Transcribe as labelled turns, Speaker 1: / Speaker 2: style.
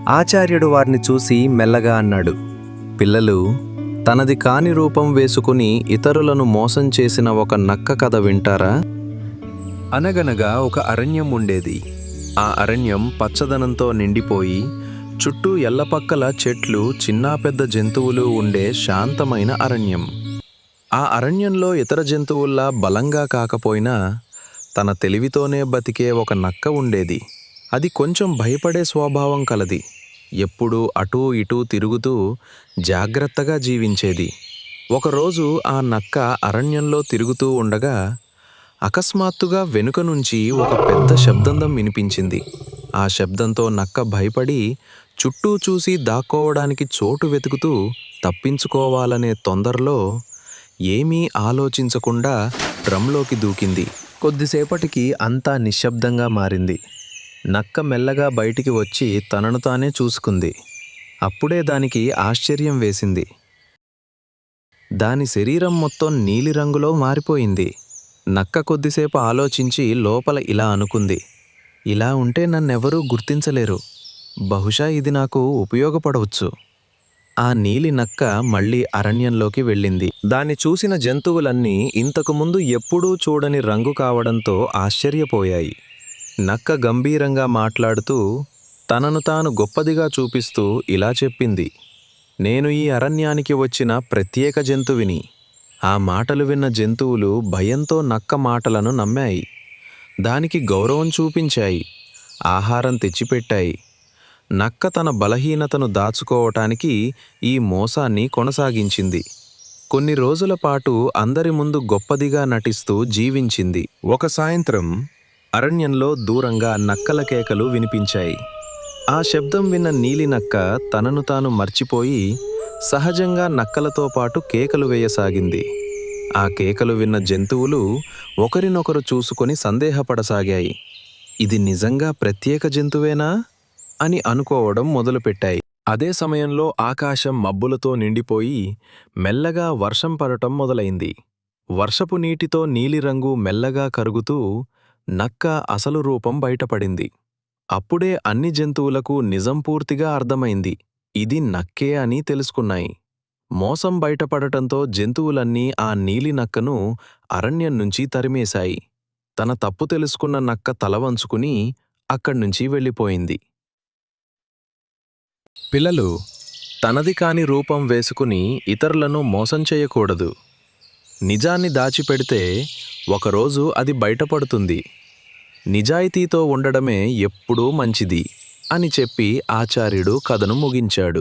Speaker 1: ఆచార్యుడు వారిని చూసి మెల్లగా అన్నాడు, పిల్లలు, తనది కాని రూపం వేసుకుని ఇతరులను మోసం చేసిన ఒక నక్క కథ వింటారా? అనగనగా ఒక అరణ్యం ఉండేది. ఆ అరణ్యం పచ్చదనంతో నిండిపోయి చుట్టూ ఎల్లపక్కల చెట్లు, చిన్నా పెద్ద జంతువులు ఉండే శాంతమైన అరణ్యం. ఆ అరణ్యంలో ఇతర జంతువుల్లా బలంగా కాకపోయినా తన తెలివితోనే బతికే ఒక నక్క ఉండేది. అది కొంచెం భయపడే స్వభావం కలది. ఎప్పుడూ అటూ ఇటూ తిరుగుతూ జాగ్రత్తగా జీవించేది. ఒకరోజు ఆ నక్క అరణ్యంలో తిరుగుతూ ఉండగా అకస్మాత్తుగా వెనుక నుంచి ఒక పెద్ద శబ్దం వినిపించింది. ఆ శబ్దంతో నక్క భయపడి చుట్టూ చూసి దాక్కోవడానికి చోటు వెతుకుతూ తప్పించుకోవాలనే తొందరలో ఏమీ ఆలోచించకుండా డ్రమ్లోకి దూకింది. కొద్దిసేపటికి అంతా నిశ్శబ్దంగా మారింది. నక్క మెల్లగా బయటికి వచ్చి తనను తానే చూసుకుంది. అప్పుడే దానికి ఆశ్చర్యం వేసింది. దాని శరీరం మొత్తం నీలిరంగులో మారిపోయింది. నక్క కొద్దిసేపు ఆలోచించి లోపల ఇలా అనుకుంది, ఇలా ఉంటే నన్నెవరూ గుర్తించలేరు. బహుశా ఇది నాకు ఉపయోగపడవచ్చు. ఆ నీలి నక్క మళ్ళీ అరణ్యంలోకి వెళ్ళింది. దాన్ని చూసిన జంతువులన్నీ ఇంతకుముందు ఎప్పుడూ చూడని రంగు కావడంతో ఆశ్చర్యపోయాయి. నక్క గంభీరంగా మాట్లాడుతూ తనను తాను గొప్పదిగా చూపిస్తూ ఇలా చెప్పింది, నేను ఈ అరణ్యానికి వచ్చిన ప్రత్యేక జంతువిని. ఆ మాటలు విన్న జంతువులు భయంతో నక్క మాటలను నమ్మాయి. దానికి గౌరవం చూపించాయి, ఆహారం తెచ్చిపెట్టాయి. నక్క తన బలహీనతను దాచుకోవటానికి ఈ మోసాన్ని కొనసాగించింది. కొన్ని రోజుల పాటు అందరి ముందు గొప్పదిగా నటిస్తూ జీవించింది. ఒక సాయంత్రం అరణ్యంలో దూరంగా నక్కల కేకలు వినిపించాయి. ఆ శబ్దం విన్న నీలి నక్క తనను తాను మర్చిపోయి సహజంగా నక్కలతో పాటు కేకలు వేయసాగింది. ఆ కేకలు విన్న జంతువులు ఒకరినొకరు చూసుకొని సందేహపడసాగాయి. ఇది నిజంగా ప్రత్యేక జంతువేనా అని అనుకోవడం మొదలుపెట్టాయి. అదే సమయంలో ఆకాశం మబ్బులతో నిండిపోయి మెల్లగా వర్షం పడటం మొదలైంది. వర్షపు నీటితో నీలిరంగు మెల్లగా కరుగుతూ నక్క అసలు రూపం బయటపడింది. అప్పుడే అన్ని జంతువులకు నిజం పూర్తిగా అర్థమైంది. ఇది నక్కే అని తెలుసుకున్నాయి. మోసం బయటపడటంతో జంతువులన్నీ ఆ నీలి నక్కను అరణ్యం నుంచి తరిమేశాయి. తన తప్పు తెలుసుకున్న నక్క తల వంచుకుని అక్కడ్నుంచి వెళ్ళిపోయింది. పిల్లలు, తనది కాని రూపం వేసుకుని ఇతరులను మోసం చేయకూడదు. నిజాన్ని దాచిపెడితే ఒకరోజు అది బయటపడుతుంది. నిజాయితీతో ఉండడమే ఎప్పుడూ మంచిది అని చెప్పి ఆచార్యుడు కథను ముగించాడు.